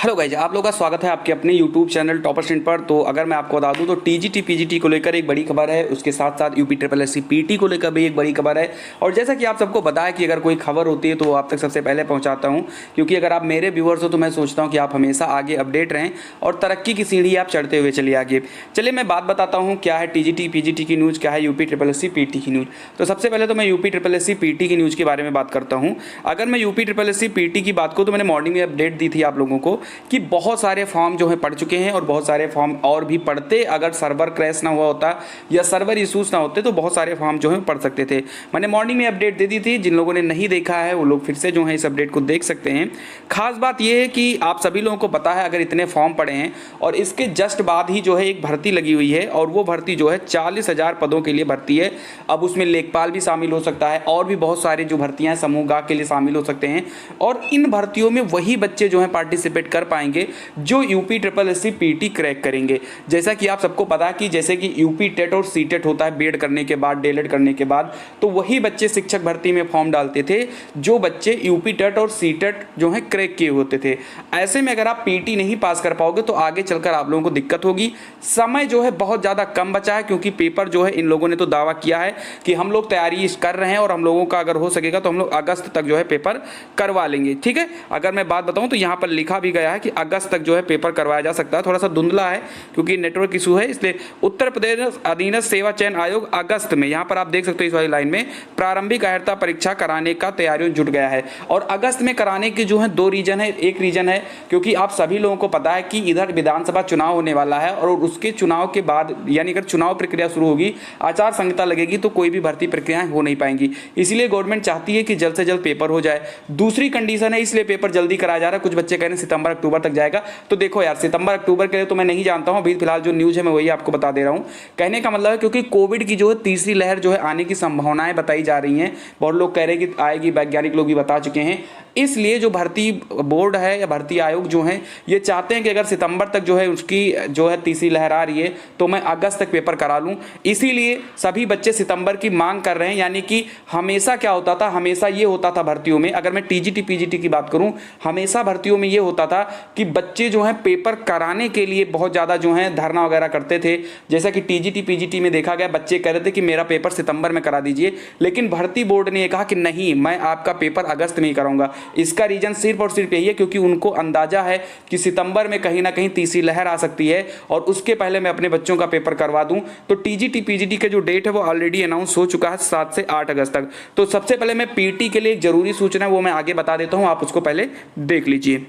Hello guys, आप लोगों का स्वागत है आपके अपने यूट्यूब चैनल टॉपर स्टैंड पर। तो अगर मैं आपको बता दूं तो टीजीटी पीजीटी को लेकर एक बड़ी खबर है, उसके साथ साथ यूपी ट्रिपल एससी पीटी को लेकर भी एक बड़ी खबर है। और जैसा कि आप सबको पता है कि अगर कोई खबर होती है तो आप तक सबसे पहले पहुंचाता हूं, क्योंकि अगर आप मेरे व्यूअर्स हो तो मैं सोचता हूँ कि आप हमेशा आगे अपडेट रहें और तरक्की की सीढ़ी आप चढ़ते हुए चलिए आगे। चलिए मैं बात बताता हूँ क्या है टीजीटी पीजीटी की न्यूज़, क्या है यूपी ट्रिपल एससी पीटी की न्यूज़। तो सबसे पहले तो मैं यूपी ट्रिपल एससी पीटी की न्यूज़ के बारे में बात करता हूँ। अगर मैं यूपी ट्रिपल एससी पीटी की बात करूँ तो मैंने मॉर्निंग में अपडेट दी थी आप लोगों को कि बहुत सारे फॉर्म जो है पढ़ चुके हैं और बहुत सारे फॉर्म और भी पढ़ते, अगर सर्वर क्रैश ना हुआ होता या सर्वर इशूज ना होते तो बहुत सारे फॉर्म जो है पढ़ सकते थे। मैंने मॉर्निंग में अपडेट दे दी थी, जिन लोगों ने नहीं देखा है वो लोग फिर से जो है इस अपडेट को देख सकते हैं। खास बात यह है कि आप सभी लोगों को पता है अगर इतने फॉर्म पड़े हैं और इसके जस्ट बाद ही जो है एक भर्ती लगी हुई है और वो भर्ती जो है 40,000 पदों के लिए भर्ती है। अब उसमें लेखपाल भी शामिल हो सकता है और भी बहुत सारे जो भर्तियां हैं समूह गा के लिए शामिल हो सकते हैं। और इन भर्तियों में वही बच्चे जो है पार्टिसिपेट कर पाएंगे जो UP triple SC PT crack करेंगे। जैसा कि आप सबको पता है कि जैसे कि यूपी टेट और सी टेट होता है बीएड करने के बाद, डीएलएड करने के बाद, तो वही बच्चे शिक्षक भर्ती में फॉर्म डालते थे जो बच्चे यूपी टेट और सी टेट जो है क्रैक किए होते थे। ऐसे में अगर आप पीटी नहीं पास कर पाओगे तो आगे चलकर आप लोगों को दिक्कत होगी। समय जो है बहुत ज़्यादा कम बचा है, क्योंकि पेपर जो है इन लोगों ने तो दावा किया है कि हम लोग तैयारी कर रहे हैं और हम लोगों का अगर हो सकेगा तो हम लोग अगस्त तक जो है पेपर करवा लेंगे। ठीक है, अगर मैं बात बताऊं तो यहाँ पर लिखा भी गया है कि अगस्त तक जो है पेपर करवाया जा सकता है। थोड़ा सा धुंधला है क्योंकि नेटवर्क इशू है, इसलिए उत्तर प्रदेश अधीनस्थ सेवा चयन आयोग अगस्त में, यहाँ पर आप देख सकते हो इस वाली लाइन में, प्रारंभिक अर्हता परीक्षा कराने का तैयारियों जुट गया है। और अगस्त में कराने के जो है दो रीजन है। एक रीजन है क्योंकि आप सभी लोगों को पता है कि इधर विधानसभा चुनाव होने वाला है और उसके चुनाव के बाद यानी अगर चुनाव प्रक्रिया शुरू होगी, आचार संहिता लगेगी तो कोई भी भर्ती प्रक्रियाएं हो नहीं पाएंगी। इसलिए गवर्नमेंट चाहती है कि जल्द से जल्द पेपर हो जाए। दूसरी कंडीशन है, इसलिए पेपर जल्दी कराया जा रहा है। कुछ बच्चे कह रहे हैं सितंबर अक्टूबर तक जाएगा, तो देखो यार सितंबर अक्टूबर के लिए तो मैं नहीं जानता हूं, अभी फिलहाल जो न्यूज़ है मैं वही आपको बता दे रहा हूं। कहने का मतलब है क्योंकि कोविड की जो है तीसरी लहर जो है आने की संभावनाएं बताई जा रही हैं, बहुत लोग कह रहे हैं कि आएगी, वैज्ञानिक लोग भी बता चुके हैं। इसलिए जो भर्ती बोर्ड है या भर्ती आयोग जो है ये चाहते हैं कि अगर सितंबर तक जो है उसकी जो है तीसरी लहर आ रही है तो मैं अगस्त तक पेपर करा लूं। इसीलिए सभी बच्चे सितंबर की मांग कर रहे हैं। यानी कि हमेशा क्या होता था, हमेशा ये होता था भर्तियों में, अगर मैं टीजीटी पीजीटी की बात करूं, हमेशा भर्तियों में ये होता था कि बच्चे जो है पेपर कराने के लिए बहुत ज़्यादा जो है धरना वगैरह करते थे। जैसा कि टीजीटी पीजीटी में देखा गया, बच्चे कह रहे थे कि मेरा पेपर सितंबर में करा दीजिए, लेकिन भर्ती बोर्ड ने कहा कि नहीं, मैं आपका पेपर अगस्त में ही कराऊंगा। इसका रीजन सिर्फ और सिर्फ यही है क्योंकि उनको अंदाजा है कि सितंबर में कहीं ना कहीं तीसरी लहर आ सकती है और उसके पहले मैं अपने बच्चों का पेपर करवा दूं। तो टीजीटी पीजीटी का जो डेट है वो ऑलरेडी अनाउंस हो चुका है 7 से 8 अगस्त तक। तो सबसे पहले मैं पीटी के लिए एक जरूरी सूचना है वो मैं आगे बता देता हूं, आप उसको पहले देख लीजिए।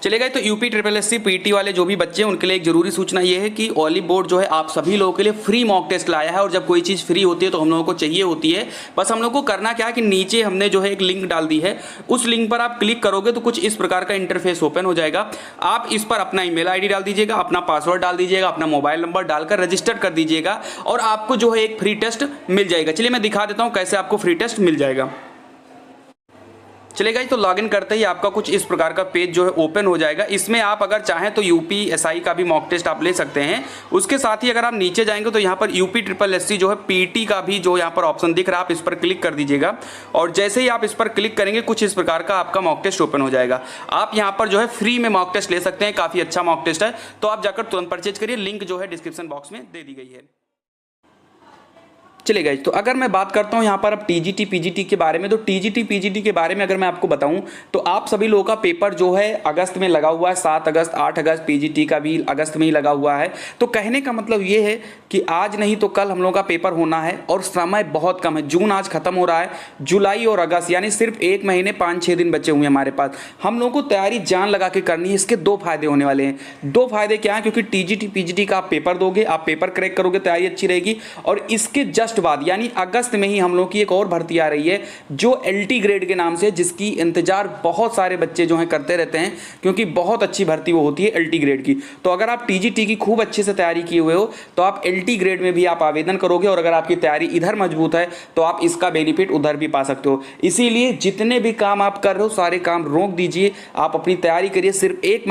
चलेगा, तो यूपी ट्रिपल एससी पीटी वाले जो भी बच्चे हैं उनके लिए एक जरूरी सूचना ये है कि ऑली बोर्ड जो है आप सभी लोगों के लिए फ्री मॉक टेस्ट लाया है। और जब कोई चीज़ फ्री होती है तो हम लोगों को चाहिए होती है, बस हम लोग को करना क्या है कि नीचे हमने जो है एक लिंक डाल दी है, उस लिंक पर आप क्लिक करोगे तो कुछ इस प्रकार का इंटरफेस ओपन हो जाएगा। आप इस पर अपना ईमेल आईडी डाल दीजिएगा, अपना पासवर्ड डाल दीजिएगा, अपना मोबाइल नंबर डालकर रजिस्टर कर दीजिएगा और आपको जो है एक फ्री टेस्ट मिल जाएगा। चलिए मैं दिखा देता हूँ कैसे आपको फ्री टेस्ट मिल जाएगा। चलेगा, तो लॉगिन करते ही आपका कुछ इस प्रकार का पेज जो है ओपन हो जाएगा। इसमें आप अगर चाहें तो यूपीएसआई का भी मॉक टेस्ट आप ले सकते हैं। उसके साथ ही अगर आप नीचे जाएंगे तो यहाँ पर यूपी ट्रिपल एससी जो है पीटी का भी जो यहाँ पर ऑप्शन दिख रहा है, आप इस पर क्लिक कर दीजिएगा और जैसे ही आप इस पर क्लिक करेंगे कुछ इस प्रकार का आपका मॉक टेस्ट ओपन हो जाएगा। आप यहाँ पर जो है फ्री में मॉक टेस्ट ले सकते हैं, काफ़ी अच्छा मॉक टेस्ट है, तो आप जाकर तुरंत परचेज करिए। लिंक जो है डिस्क्रिप्शन बॉक्स में दे दी गई है। चलिए गाइस, तो अगर मैं बात करता हूं यहाँ पर अब टीजीटी पीजीटी के बारे में, तो टीजीटी पीजीटी के बारे में अगर मैं आपको बताऊं तो आप सभी लोगों का पेपर जो है अगस्त में लगा हुआ है, 7 अगस्त 8 अगस्त, पीजीटी का भी अगस्त में ही लगा हुआ है। तो कहने का मतलब ये है कि आज नहीं तो कल हम लोगों का पेपर होना है और समय बहुत कम है। जून आज खत्म हो रहा है, जुलाई और अगस्त यानी सिर्फ 1 महीने 5-6 दिन बचे हुए हैं हमारे पास। हम लोगों को तैयारी जान लगा के करनी है। इसके 2 फायदे होने वाले हैं। 2 फायदे क्या है, क्योंकि टीजीटी पीजीटी का आप पेपर दोगे, आप पेपर क्रैक करोगे, तैयारी अच्छी रहेगी। और इसके जस्ट बाद यानी अगस्त में ही हम लोग की एक और भर्ती आ रही है जो एलटी ग्रेड के नाम से, जिसकी इंतजार बहुत सारे बच्चे जो हैं करते रहते हैं, क्योंकि बहुत अच्छी भर्ती वो होती है एलटी ग्रेड की। तो अगर आप टीजीटी की खूब अच्छे से तैयारी किए हुए हो तो आप एलटी ग्रेड में भी आप आवेदन करोगे और अगर आपकी तैयारी इधर मजबूत है तो आप इसका बेनिफिट उधर भी पा सकते हो। इसीलिए जितने भी काम आप कर रहे हो सारे काम रोक दीजिए, आप अपनी तैयारी करिए। सिर्फ 1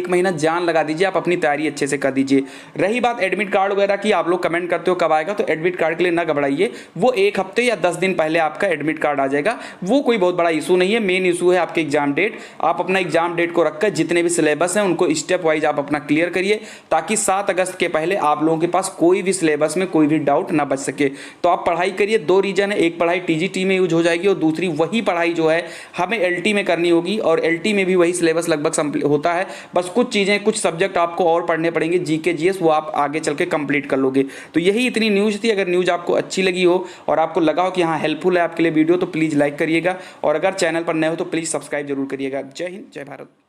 महीना जान लगा दीजिए, आप अपनी तैयारी अच्छे से कर दीजिए। रही बात एडमिट कार्ड वगैरह की, आप लोग कमेंट करते हो कब आएगा, तो एडमिट कार्ड के लिए ना घबराइए, बढ़ाइए, वो 1 हफ्ते या 10 दिन पहले आपका एडमिट कार्ड आ जाएगा। वो कोई बहुत बड़ा इशू नहीं है, मेन इशू है आपके एग्जाम डेट। आप अपना एग्जाम डेट को रखकर जितने भी सिलेबस हैं उनको स्टेप वाइज आप अपना क्लियर करिए, ताकि 7 अगस्त के पहले आप लोगों के पास कोई भी सिलेबस में कोई भी डाउट ना बच सके। तो आप पढ़ाई करिए। 2 रीजन है, एक पढ़ाई टीजीटी में यूज हो जाएगी और दूसरी वही पढ़ाई जो है हमें एलटी में करनी होगी, और एलटी में भी वही सिलेबस लगभग होता है, बस कुछ चीज़ें कुछ सब्जेक्ट आपको और पढ़ने पड़ेंगे, जीके जीएस, वो आप आगे चल के कंप्लीट कर लोगे। तो यही इतनी न्यूज़ थी। अगर न्यूज़ आपको अच्छी लगी हो और आपको लगा हो कि हाँ हेल्पफुल है आपके लिए वीडियो, तो प्लीज़ लाइक करिएगा, और अगर चैनल पर नए हो तो प्लीज़ सब्सक्राइब जरूर करिएगा। जय हिंद, जय भारत।